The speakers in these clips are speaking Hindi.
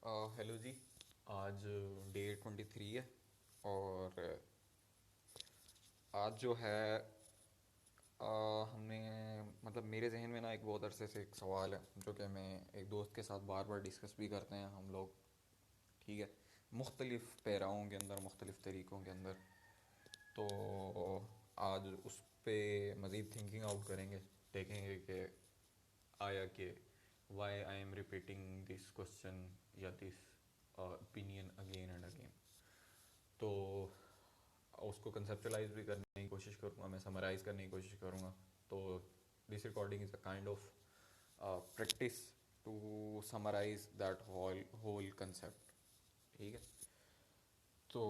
हेलो जी। आज डे 23 है। और आज जो है हमने मतलब मेरे जहन में ना एक बहुत अरसे से एक सवाल है जो कि मैं एक दोस्त के साथ बार बार डिस्कस भी करते हैं हम लोग। ठीक है। मुख्तलिफ़ पैराओं के अंदर, मुख्तलिफ़ तरीक़ों के अंदर। तो आज उस पे मज़ीद थिंकिंग आउट करेंगे। देखेंगे कि आया कि why I am repeating this question या this opinion again and again. तो उसको कंसेप्चुलाइज भी करने की कोशिश करूँगा, मैं समराइज़ करने की कोशिश करूँगा। तो this recording is a kind of practice to summarise that whole whole concept. ठीक है। तो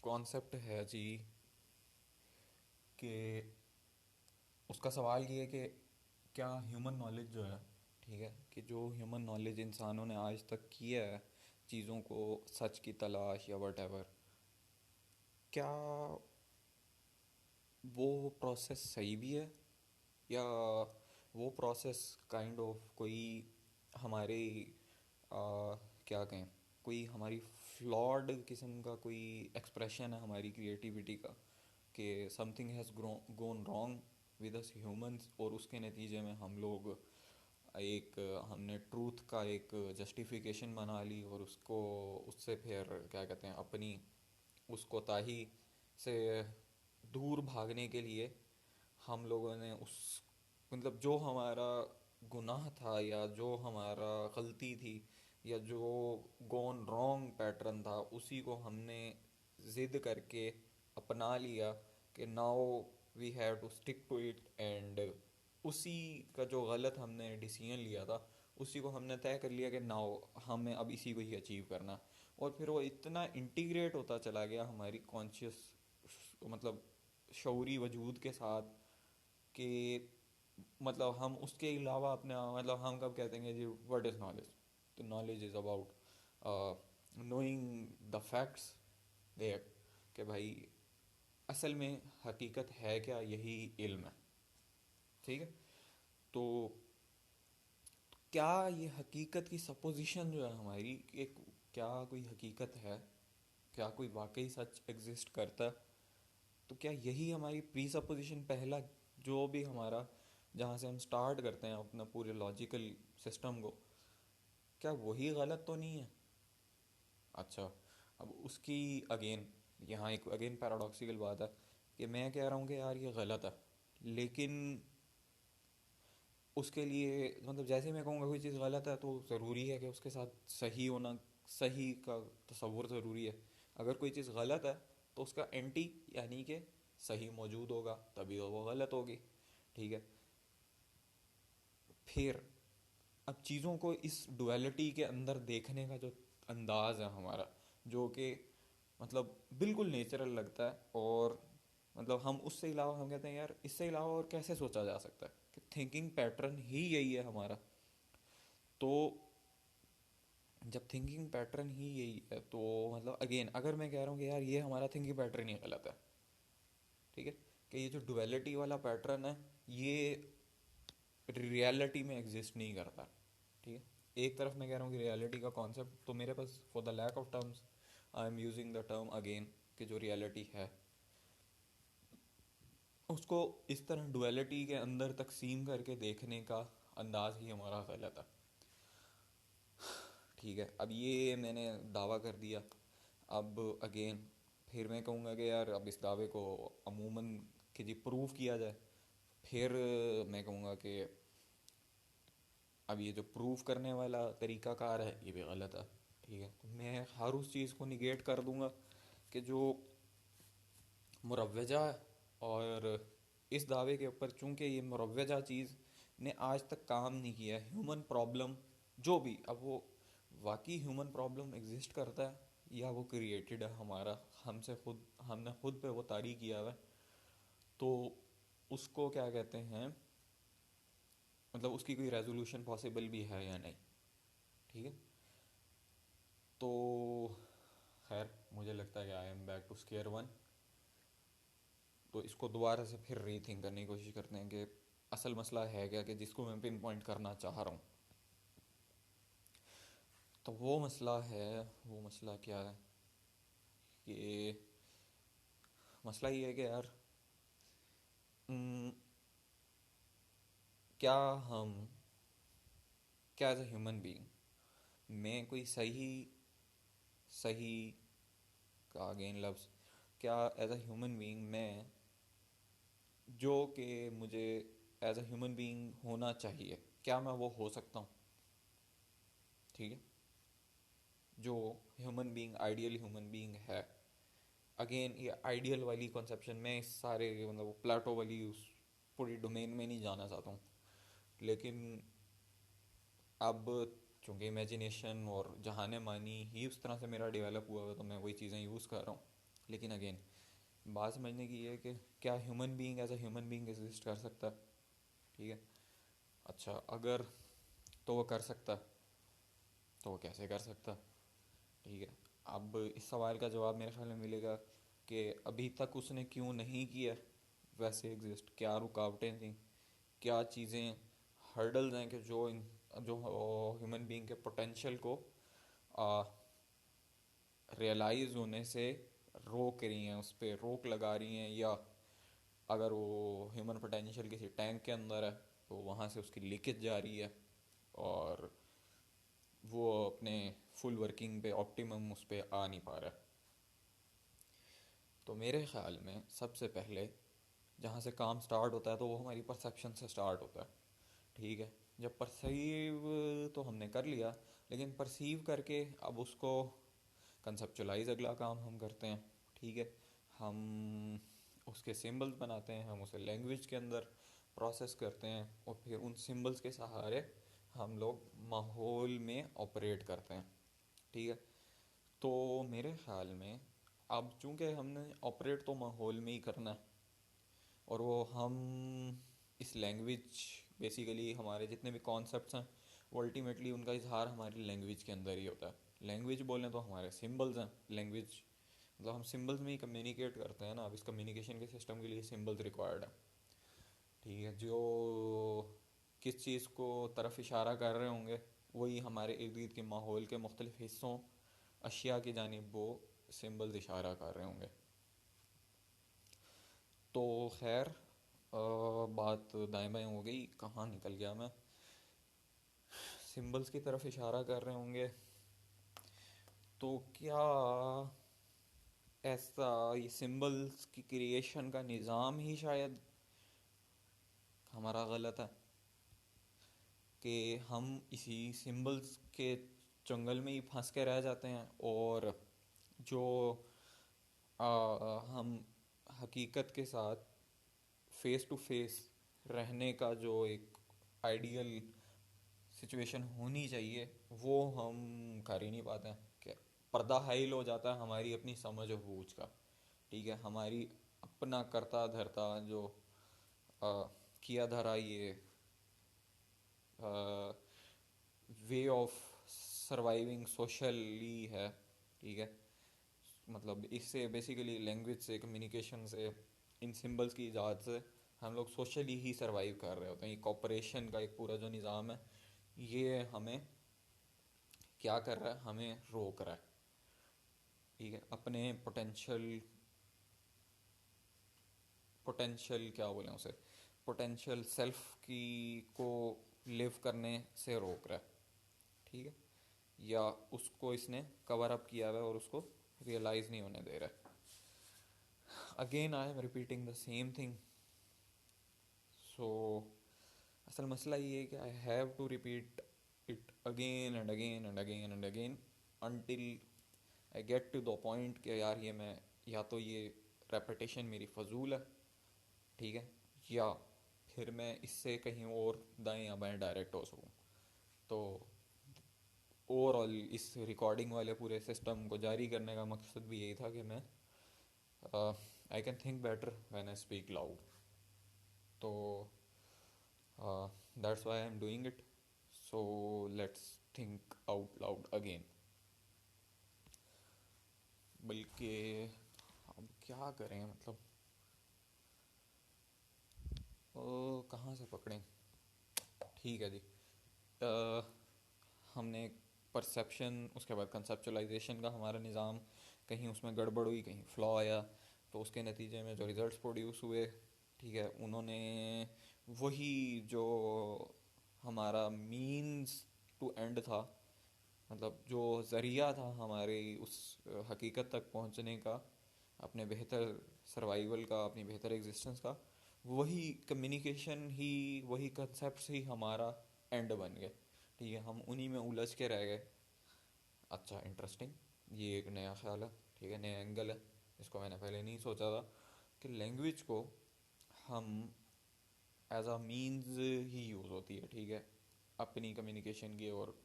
कॉन्सेप्ट है जी कि उसका सवाल ये है कि क्या ह्यूमन नॉलेज जो है, ठीक है, कि जो ह्यूमन नॉलेज इंसानों ने आज तक किया है चीज़ों को सच की तलाश या वट एवर, क्या वो प्रोसेस सही भी है, या वो प्रोसेस काइंड ऑफ कोई हमारे क्या कहें, कोई हमारी फ्लॉड किस्म का कोई एक्सप्रेशन है हमारी क्रिएटिविटी का, कि something has gone wrong with us humans, और उसके नतीजे में हम लोग एक हमने ट्रूथ का एक जस्टिफिकेशन बना ली, और उसको उससे फिर क्या कहते हैं अपनी उस कोताही से दूर भागने के लिए हम लोगों ने उस मतलब जो हमारा गुनाह था या जो हमारा गलती थी या जो गोन रॉन्ग पैटर्न था उसी को हमने ज़िद करके अपना लिया कि now we have to stick to it, and उसी का जो गलत हमने डिसीजन लिया था उसी को हमने तय कर लिया कि नाउ हमें अब इसी को ही अचीव करना। और फिर वो इतना इंटीग्रेट होता चला गया हमारी कॉन्शियस मतलब शऊरी वजूद के साथ कि मतलब हम उसके अलावा अपने मतलब हम कब कहते हैं जी व्हाट इज़ नॉलेज। तो knowledge is about knowing the facts there, कि भाई असल में हकीकत है क्या, यही इल्म है। ठीक है। तो क्या ये हकीकत की सपोजिशन जो है हमारी, एक क्या कोई हकीकत है, क्या कोई वाकई सच एग्जिस्ट करता है, तो क्या यही हमारी प्री सपोजिशन पहला जो भी हमारा जहाँ से हम स्टार्ट करते हैं अपना पूरे लॉजिकल सिस्टम को, क्या वही गलत तो नहीं है? अच्छा, अब उसकी अगेन यहाँ एक अगेन पैराडॉक्सिकल बात है कि मैं कह रहा हूँ कि यार ये गलत है, लेकिन उसके लिए मतलब जैसे मैं कहूँगा कोई चीज़ गलत है तो ज़रूरी है कि उसके साथ सही होना, सही का तसव्वुर ज़रूरी है। अगर कोई चीज़ गलत है तो उसका एंटी यानी कि सही मौजूद होगा तभी तो वो गलत होगी। ठीक है। फिर अब चीज़ों को इस डुअलिटी के अंदर देखने का जो अंदाज़ है हमारा, जो कि मतलब बिल्कुल नेचुरल लगता है, और मतलब हम उससे अलावा हम कहते हैं यार इससे अलावा और कैसे सोचा जा सकता है, कि थिंकिंग पैटर्न ही यही है हमारा। तो जब थिंकिंग पैटर्न ही यही है तो मतलब अगेन अगर मैं कह रहा हूँ कि यार ये हमारा थिंकिंग पैटर्न ही गलत है, ठीक है, कि ये जो डुअलिटी वाला पैटर्न है ये रियलिटी में एग्जिस्ट नहीं करता। ठीक है। एक तरफ मैं कह रहा हूँ कि रियलिटी का कॉन्सेप्ट तो मेरे पास for the lack of terms I am using the term again, कि जो रियलिटी है उसको इस तरह डुअलिटी के अंदर तकसीम करके देखने का अंदाज ही हमारा गलत है। ठीक है। अब ये मैंने दावा कर दिया। अब अगेन फिर मैं कहूँगा कि यार अब इस दावे को अमूमन कि जी प्रूव किया जाए। फिर मैं कहूँगा कि अब ये जो प्रूव करने वाला तरीकाकार है ये भी गलत है। ठीक है। तो मैं हर उस चीज़ को निगेट कर दूंगा कि जो मुरवजा है, और इस दावे के ऊपर चूंकि ये मुरवजा चीज़ ने आज तक काम नहीं किया है, ह्यूमन प्रॉब्लम जो भी, अब वो वाकई ह्यूमन प्रॉब्लम एग्जिस्ट करता है या वो क्रिएटेड है हमारा, हमसे खुद हमने खुद पे वो तारी किया हुआ है, तो उसको क्या कहते हैं मतलब उसकी कोई रेजोल्यूशन पॉसिबल भी है या नहीं। ठीक है। तो खैर मुझे लगता है कि I am back to square one. तो इसको दोबारा से फिर रीथिंक करने की कोशिश करते हैं कि असल मसला है क्या, कि जिसको मैं पिन पॉइंट करना चाह रहा हूँ। तो वो मसला है। वो मसला क्या है कि मसला ये है कि यार, हम्म, क्या हम, क्या एज ए ह्यूमन बीइंग मैं कोई सही सही अगेन लफ्ज़, क्या एज अ ह्यूमन बीइंग मैं, जो कि मुझे एज अ ह्यूमन बीइंग होना चाहिए, क्या मैं वो हो सकता हूँ? ठीक है, जो human being, ideal human being है। अगेन ये आइडियल वाली कॉन्सेप्शन में इस सारे मतलब वो प्लाटो वाली उस पूरी डोमेन में नहीं जाना चाहता हूँ, लेकिन अब चूंकि इमेजिनेशन और जहाने मानी ही उस तरह से मेरा डेवलप हुआ है तो मैं वही चीज़ें यूज़ कर रहा हूँ। लेकिन अगेन बात समझने की ये है कि क्या human being as a human being exist कर सकता है? ठीक है, अच्छा अगर तो वो कर सकता है, तो वो कैसे कर सकता है? ठीक है, अब इस सवाल का जवाब मेरे ख्याल में मिलेगा कि अभी तक उसने क्यों नहीं किया वैसे एग्जिस्ट, क्या रुकावटें थी, क्या चीज़ें, हर्डल्स हैं कि जो ह्यूमन बीइंग के पोटेंशियल को रियलाइज होने से रोक रही हैं, उस पर रोक लगा रही हैं, या अगर वो ह्यूमन पोटेंशियल किसी टैंक के अंदर है तो वहाँ से उसकी लीकेज जा रही है और वो अपने फुल वर्किंग पे ऑप्टिमम उस पर आ नहीं पा रहा है। तो मेरे ख्याल में सबसे पहले जहाँ से काम स्टार्ट होता है तो वो हमारी परसेप्शन से स्टार्ट होता है। ठीक है, जब परसीव तो हमने कर लिया, लेकिन परसीव करके अब उसको कंसेप्चुलाइज अगला काम हम करते हैं। ठीक है, हम उसके सिंबल्स बनाते हैं, हम उसे लैंग्वेज के अंदर प्रोसेस करते हैं और फिर उन सिंबल्स के सहारे हम लोग माहौल में ऑपरेट करते हैं। ठीक है, तो मेरे ख्याल में अब चूंकि हमने ऑपरेट तो माहौल में ही करना है, और वो हम इस लैंग्वेज, बेसिकली हमारे जितने भी कॉन्सेप्ट्स हैं वो अल्टीमेटली उनका इजहार हमारी लैंग्वेज के अंदर ही होता है। लैंग्वेज बोलें तो हमारे सिंबल्स हैं, लैंग्वेज मतलब हम सिंबल्स में ही कम्युनिकेट करते हैं ना। अब इस कम्युनिकेशन के सिस्टम के लिए सिंबल्स रिक्वायर्ड है। ठीक है, जो किस चीज़ को तरफ इशारा कर रहे होंगे वही हमारे इर्द गिर्द के माहौल के मुख्तलिफ हिस्सों, अशिया की जानिब वो सिंबल्स इशारा कर रहे होंगे। तो खैर, बात दाएं बाएं हो गई, कहाँ निकल गया मैं? सिंबल्स की तरफ इशारा कर रहे होंगे, तो क्या ऐसा ये सिंबल्स की क्रिएशन का निज़ाम ही शायद हमारा गलत है कि हम इसी सिंबल्स के जंगल में ही फंस के रह जाते हैं, और जो हम हकीकत के साथ फेस टू फेस रहने का जो एक आइडियल सिचुएशन होनी चाहिए वो हम कर ही नहीं पाते हैं। क्या पर्दा हाइल हो जाता है हमारी अपनी समझ और बूझ का। ठीक है, हमारी अपना करता धरता जो आ, किया धरा ये वे ऑफ सर्वाइविंग सोशली है। ठीक है, मतलब इससे बेसिकली लैंग्वेज से, कम्युनिकेशन से, इन सिंबल्स की इजाज़त से हम लोग सोशली ही सर्वाइव कर रहे होते हैं। ये कॉपरेशन का एक पूरा जो निज़ाम है ये हमें क्या कर रहा है, हमें रोक रहा है। ठीक है, अपने पोटेंशियल क्या बोलें उसे, पोटेंशियल सेल्फ की को लिव करने से रोक रहा है। ठीक है, या उसको इसने कवर अप किया हुआ है और उसको रियलाइज़ नहीं होने दे रहा है। Again I am repeating the same thing. So असल मसला ये है कि I have to repeat it again and again and again and again until I get to the point कि यार ये मैं, या तो ये रेपिटेशन मेरी फजूल है, ठीक है, या फिर मैं इससे कहीं और दाएं या बाएं डायरेक्ट हो सकूँ। तो ओवरऑल इस रिकॉर्डिंग वाले पूरे सिस्टम को जारी करने का मकसद भी यही था कि मैं I can think better when I speak loud. तो that's why I am doing it. So let's think out loud again. बल्कि अब क्या करें, मतलब कहाँ से पकड़ें? ठीक है जी, हमने परसेप्शन, उसके बाद कंसेप्चुलाइजेशन का हमारा निज़ाम कहीं उसमें गड़बड़ हुई, कहीं फ्लॉ आया, तो उसके नतीजे में जो रिज़ल्ट्स प्रोड्यूस हुए, ठीक है, उन्होंने वही जो हमारा मीन्स टू एंड था, मतलब जो ज़रिया था हमारे उस हकीकत तक पहुंचने का, अपने बेहतर सर्वाइवल का, अपनी बेहतर एग्जिस्टेंस का, वही कम्युनिकेशन ही, वही कंसेप्ट ही हमारा एंड बन गए। ठीक है, हम उन्हीं में उलझ के रह गए। अच्छा, इंटरेस्टिंग, ये एक नया ख्याल है, ठीक है, नया एंगल है, इसको मैंने पहले नहीं सोचा था कि लैंग्वेज को हम एज अ मीन्स ही यूज़ होती है, ठीक है, अपनी कम्युनिकेशन की और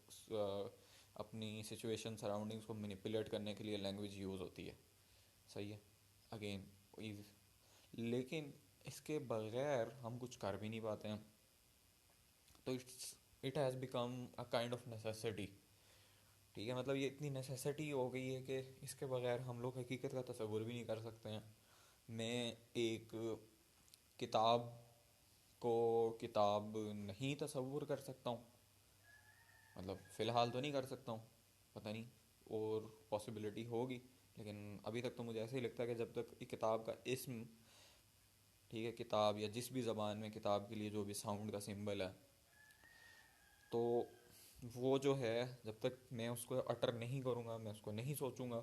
अपनी सिचुएशन सराउंडिंग्स को मैनिपुलेट करने के लिए लैंग्वेज यूज़ होती है। सही है, अगेन, लेकिन इसके बगैर हम कुछ कर भी नहीं पाते हैं। तो it has become a kind of necessity. ठीक है, मतलब ये इतनी नेसेसिटी हो गई है कि इसके बगैर हम लोग हकीकत का तसव्वुर भी नहीं कर सकते हैं। मैं एक किताब को किताब नहीं तसव्वुर कर सकता हूँ, मतलब फ़िलहाल तो नहीं कर सकता हूँ, पता नहीं और पॉसिबिलिटी होगी, लेकिन अभी तक तो मुझे ऐसे ही लगता है कि जब तक एक किताब का इस्म, ठीक है, किताब या जिस भी ज़बान में किताब के लिए जो भी साउंड का सिंबल है, तो वो जो है, जब तक मैं उसको अटर नहीं करूँगा, मैं उसको नहीं सोचूंगा,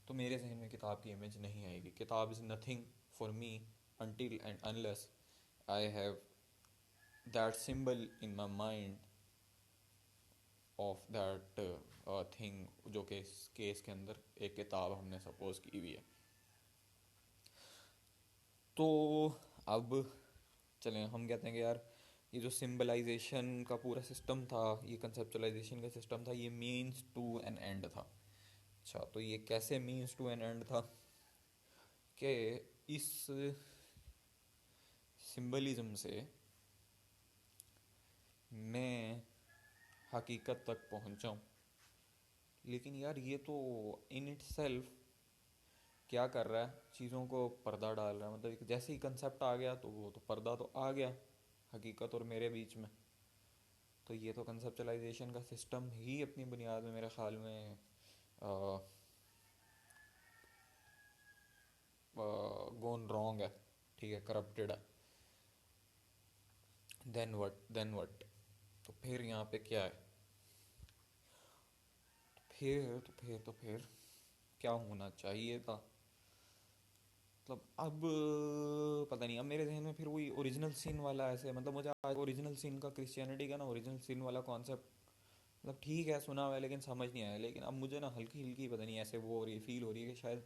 तो मेरे जहन में किताब की इमेज नहीं आएगी। किताब is nothing for me until and unless I have that symbol in my mind of that thing, जो कि इस केस के अंदर एक किताब हमने सपोज की हुई है। तो अब चलें, हम कहते हैं कि यार ये जो सिंबलाइजेशन का पूरा सिस्टम था, ये कंसेप्चुलाइजेशन का सिस्टम था, ये मीन्स टू एन एंड था। अच्छा, तो ये कैसे मीन्स टू एन एंड था कि इस सिंबलिज्म से मैं हकीकत तक पहुंचाऊं। लेकिन यार ये तो इन इट सेल्फ क्या कर रहा है, चीज़ों को पर्दा डाल रहा है, मतलब जैसे ही कंसेप्ट आ गया तो वो तो पर्दा तो आ गया हकीकत और मेरे बीच में। तो ये तो कंसेप्चुलाइजेशन का सिस्टम ही अपनी बुनियाद में मेरे ख्याल में गोन रॉन्ग है, ठीक है, करप्टेड है। देन व्हाट, तो फिर यहाँ पे क्या है, फिर क्या होना चाहिए था, मतलब अब पता नहीं, अब मेरे जहन में फिर वही ओरिजिनल सिन वाला ऐसे, मतलब मुझे आज ओरिजिनल सिन का, क्रिश्चियनिटी का ना ओरिजिनल सिन वाला कॉन्सेप्ट, मतलब ठीक है सुना हुआ है लेकिन समझ नहीं आया। लेकिन अब मुझे ना हल्की हल्की पता नहीं ऐसे वो हो रही है, फील हो रही है कि शायद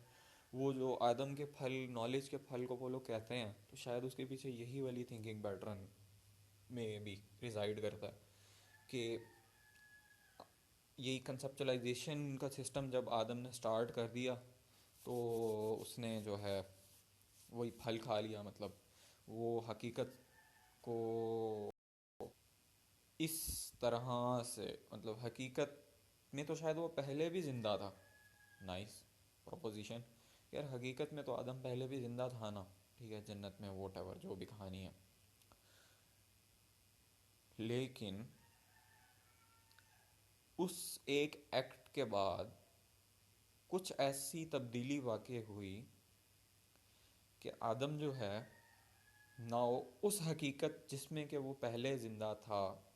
वो जो आदम के फल, नॉलेज के फल को वो लोग कहते हैं, तो शायद उसके पीछे यही वाली थिंकिंग पैटर्न में भी रिजाइड करता है कि यही कंसेप्चुलाइजेशन का सिस्टम जब आदम ने स्टार्ट कर दिया, तो उसने जो है वही फल खा लिया, मतलब वो हकीकत को इस तरह से, मतलब हकीकत में तो शायद वो पहले भी ज़िंदा था। Nice proposition. यार हकीकत में तो आदम पहले भी ज़िंदा था ना, ठीक है, जन्नत में, वोट एवर जो भी कहानी है, लेकिन उस एक एक्ट के बाद कुछ ऐसी तब्दीली वाक़ई हुई कि आदम जो है नाउ उस हकीकत जिसमें कि वो पहले ज़िंदा था,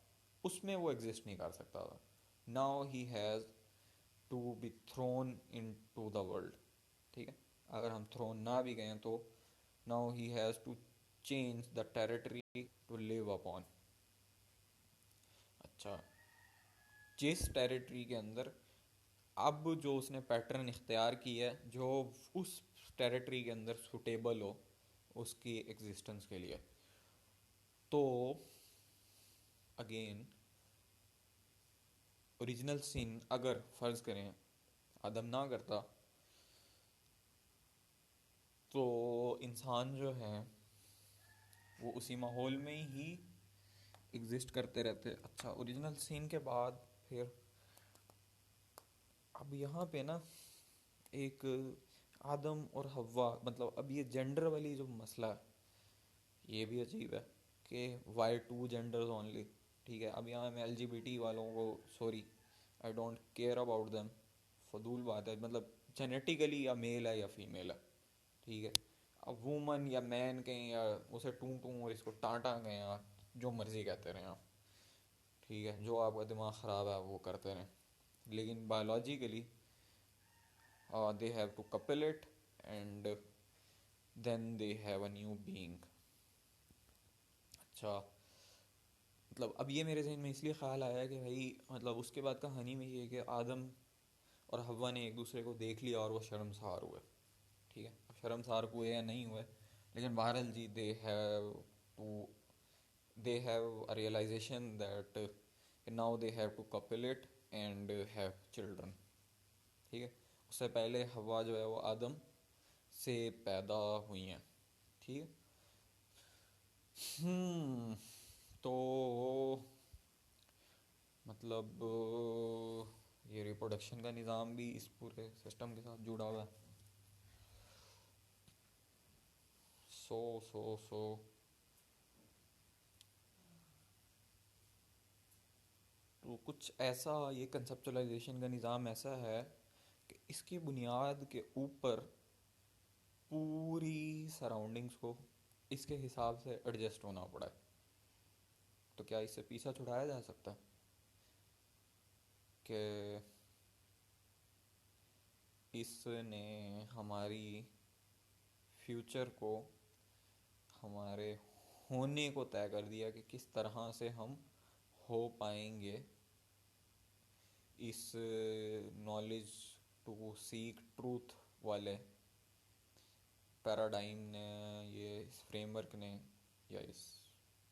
उसमें वो एग्जिस्ट नहीं कर सकता था। Now he has to be thrown in to the world, ठीक है, अगर हम थ्रोन ना भी गए तो now he has to change the territory to live upon. अच्छा, जिस टेरिटरी के अंदर अब जो उसने पैटर्न इख्तियार किया है, जो उस टेरिटरी के अंदर सुटेबल हो उसकी एग्जिस्टेंस के लिए, तो अगेन ओरिजिनल सिन अगर फ़र्ज़ करें आदम ना करता, तो इंसान जो है वो उसी माहौल में ही एग्जिस्ट करते रहते। अच्छा, ओरिजिनल सीन के बाद फिर अब यहाँ पे ना एक आदम और हव्वा, मतलब अब ये जेंडर वाली जो मसला है, ये भी अजीब है कि वाई टू जेंडर्स ओनली। ठीक है, अब यहाँ मैं LGBT वालों को, sorry, I don't care about them. फजूल बात है, मतलब जेनेटिकली या मेल है या फीमेल है, ठीक है। अब वुमन या मैन कहें या उसे टू टू और इसको टाटा कहें या जो मर्जी कहते रहें आप, ठीक है, जो आपका दिमाग ख़राब है वो करते रहें, लेकिन biologically they have to couple it and then they have a new being. अच्छा, मतलब अब ये मेरे जहन में इसलिए ख्याल आया कि भाई मतलब उसके बाद कहानी में ये है कि आदम और हव्वा ने एक दूसरे को देख लिया और वो शर्मसार हुए, ठीक है। अब शर्मसार हुए या नहीं हुए, लेकिन बहरहाल जी to they have a realisation that now they have to couple it and have children, ठीक है। उससे पहले हवा जो है वो आदम से पैदा हुई हैं, ठीक है। तो मतलब ये रिप्रोडक्शन का निज़ाम भी इस पूरे सिस्टम के साथ जुड़ा हुआ है। सो तो कुछ ऐसा, ये कंसेप्चुलाइजेशन का निज़ाम ऐसा है कि इसकी बुनियाद के ऊपर पूरी सराउंडिंग्स को इसके हिसाब से एडजस्ट होना पड़ा है। तो क्या इससे पीछा छुड़ाया जा सकता है कि इसने हमारी फ्यूचर को, हमारे होने को तय कर दिया कि किस तरह से हम हो पाएंगे इस नॉलेज टू सीक ट्रूथ वाले पैराडाइम ने, ये इस फ्रेमवर्क ने या इस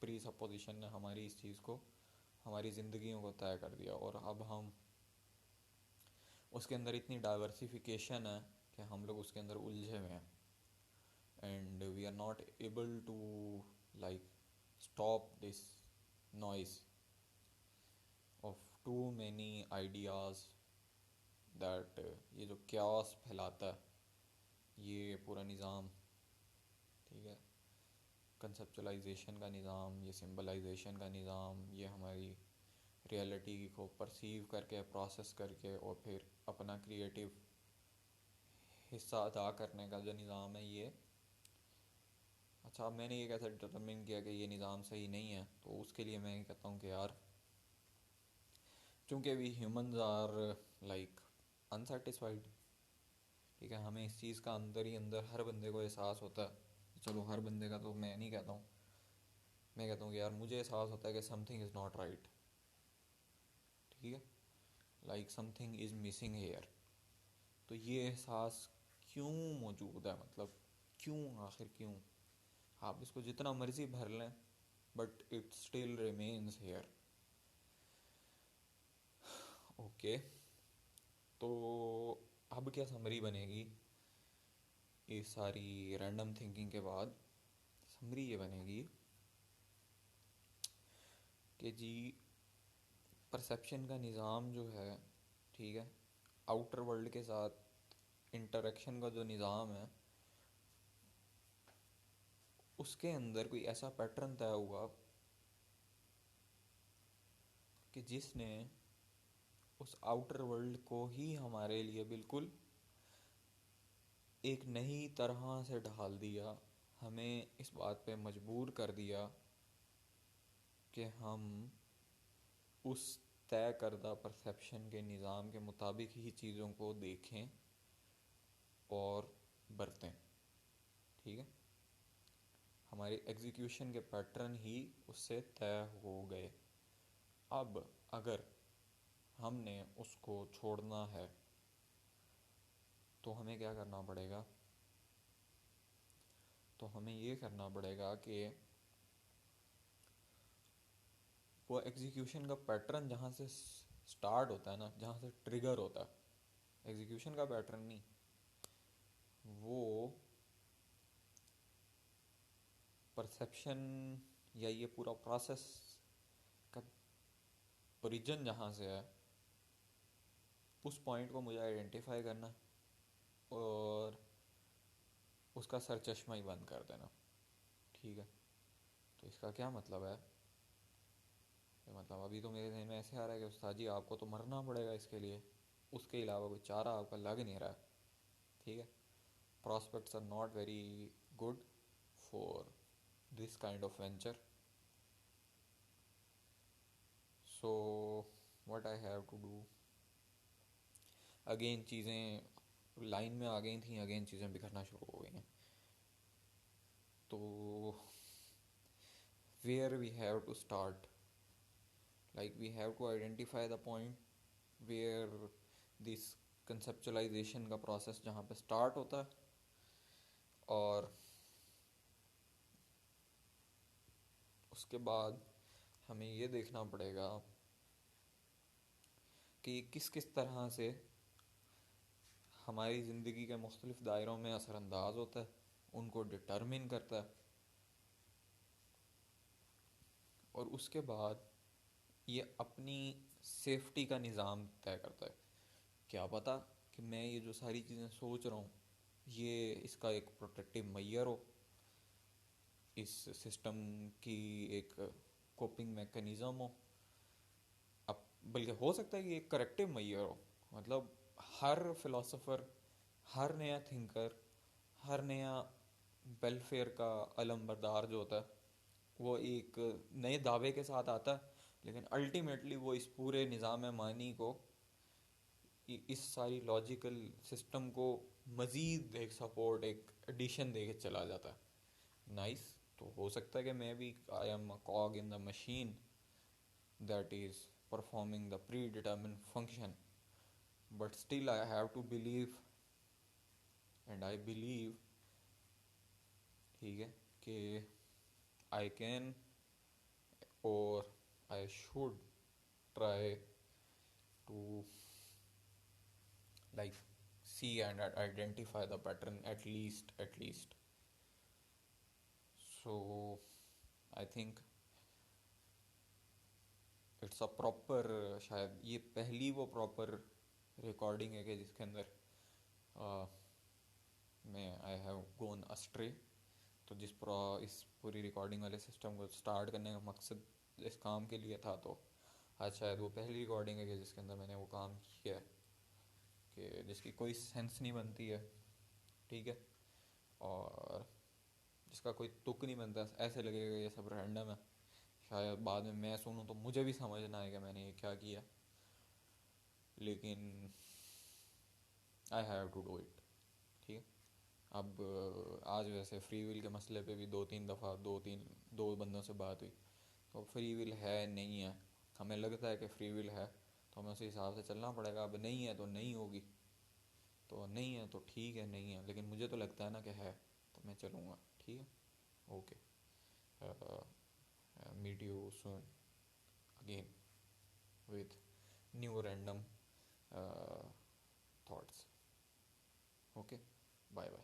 प्री सपोजिशन ने हमारी इस चीज़ को, हमारी ज़िंदगियों को तय कर दिया। और अब हम उसके अंदर इतनी डाइवर्सिफिकेशन है कि हम लोग उसके अंदर उलझे हुए हैं and we are not able to like stop this noise of too many ideas that ये जो क्यास फैलाता है ये पूरा निज़ाम, ठीक है, कंसेप्चुलाइजेशन का निज़ाम, ये सिंबलाइजेशन का निज़ाम, ये हमारी रियलिटी को परसीव करके प्रोसेस करके और फिर अपना क्रिएटिव हिस्सा अदा करने का जो निज़ाम है ये। अच्छा, अब मैंने ये कैसे डिटरमिन किया कि ये निज़ाम सही नहीं है, तो उसके लिए मैं कहता हूँ कि यार चूँकि we humans are like unsatisfied, ठीक है, हमें इस चीज़ का अंदर ही अंदर हर बंदे को एहसास होता है। चलो हर बंदे का तो मैं नहीं कहता हूँ, मैं कहता हूँ कि यार मुझे एहसास होता है कि समथिंग इज़ नॉट राइट, ठीक है, like something is missing hair. तो ये एहसास क्यों मौजूद है, मतलब क्यों, आखिर क्यों? आप इसको जितना मर्जी भर लें but it still remains here. Okay, तो अब क्या समरी बनेगी इस सारी रैंडम थिंकिंग के बाद? समरी ये बनेगी कि जी परसेप्शन का निज़ाम जो है, ठीक है, आउटर वर्ल्ड के साथ इंटरेक्शन का जो निज़ाम है उसके अंदर कोई ऐसा पैटर्न तय हुआ कि जिसने उस आउटर वर्ल्ड को ही हमारे लिए बिल्कुल एक नई तरह से ढाल दिया, हमें इस बात पे मजबूर कर दिया कि हम उस तय करदा परसेप्शन के निज़ाम के मुताबिक ही चीज़ों को देखें और बरतें, ठीक है। हमारी एग्जीक्यूशन के पैटर्न ही उससे तय हो गए। अब अगर हमने उसको छोड़ना है तो हमें क्या करना पड़ेगा? तो हमें ये करना पड़ेगा कि वो एग्जीक्यूशन का पैटर्न जहाँ से स्टार्ट होता है ना, जहाँ से ट्रिगर होता है, एग्जीक्यूशन का पैटर्न नहीं, वो परसेप्शन या ये पूरा प्रोसेस का ओरिजिन जहाँ से है उस पॉइंट को मुझे आइडेंटिफाई करना और उसका सर चश्मा ही बंद कर देना, ठीक है। तो इसका क्या मतलब है मतलब अभी तो मेरे ध्यान में ऐसे आ रहा है कि उस्ताद जी आपको तो मरना पड़ेगा इसके लिए, उसके अलावा कोई चारा आपका लग नहीं रहा है। ठीक है, prospects are not very good for this kind of venture. So what I have to do, again चीज़ें लाइन में आ गई थी, अगेन चीज़ें बिखरना शुरू हो गई हैं। तो where we have to start, like we have to identify the point where this conceptualization का process जहाँ पे start होता है, और उसके बाद हमें ये देखना पड़ेगा कि किस किस तरह से हमारी ज़िंदगी के मुख्तलिफ़ दायरों में असरअंदाज होता है, उनको डिटर्मिन करता है, और उसके बाद ये अपनी सेफ्टी का निज़ाम तय करता है। क्या पता कि मैं ये जो सारी चीज़ें सोच रहा हूँ ये इसका एक प्रोटेक्टिव मैयर हो, इस सिस्टम की एक कोपिंग मैकेनिज़्म हो। अब बल्कि हो सकता है कि एक करेक्टिव मैयर हो। मतलब हर फिलोसोफर, हर नया थिंकर, हर नया वेलफेयर का अलम बरदार जो होता है वो एक नए दावे के साथ आता है, लेकिन अल्टीमेटली वो इस पूरे निज़ाम मानी को, इस सारी लॉजिकल सिस्टम को मज़ीद एक सपोर्ट, एक एडिशन दे के चला जाता है। नाइस। तो हो सकता है कि मैं भी I am a कॉग in the machine that is performing the predetermined function, but still I have to believe, and I believe, ठीक है, कि I can, or I should try to like see and identify the pattern, at least. So I think it's a proper, शायद ये पहली वो प्रॉपर रिकॉर्डिंग है कि जिसके अंदर मैं आई हैव गोन अस्ट्रे। तो इस पूरी रिकॉर्डिंग वाले सिस्टम को स्टार्ट करने का मकसद इस काम के लिए था, तो आज शायद वो पहली रिकॉर्डिंग है कि जिसके अंदर मैंने वो काम किया है कि जिसकी कोई सेंस नहीं बनती है। ठीक है, और जिसका कोई तुक नहीं बनता, ऐसे लगेगा ये सब रैंडम है। शायद बाद में मैं सुनूँ तो मुझे भी समझ ना आए कि मैंने ये क्या किया, लेकिन I have to do it. ठीक है। अब आज वैसे फ्री विल के मसले पे भी दो बंदों से बात हुई, तो फ्री विल है नहीं है, हमें लगता है कि फ्री विल है तो हमें उसी हिसाब से चलना पड़ेगा। अब नहीं है तो नहीं होगी, तो नहीं है तो ठीक है, नहीं है, लेकिन मुझे तो लगता है ना कि है, तो मैं चलूँगा। ठीक है, okay, meet you soon again with new random thoughts. Okay, bye bye.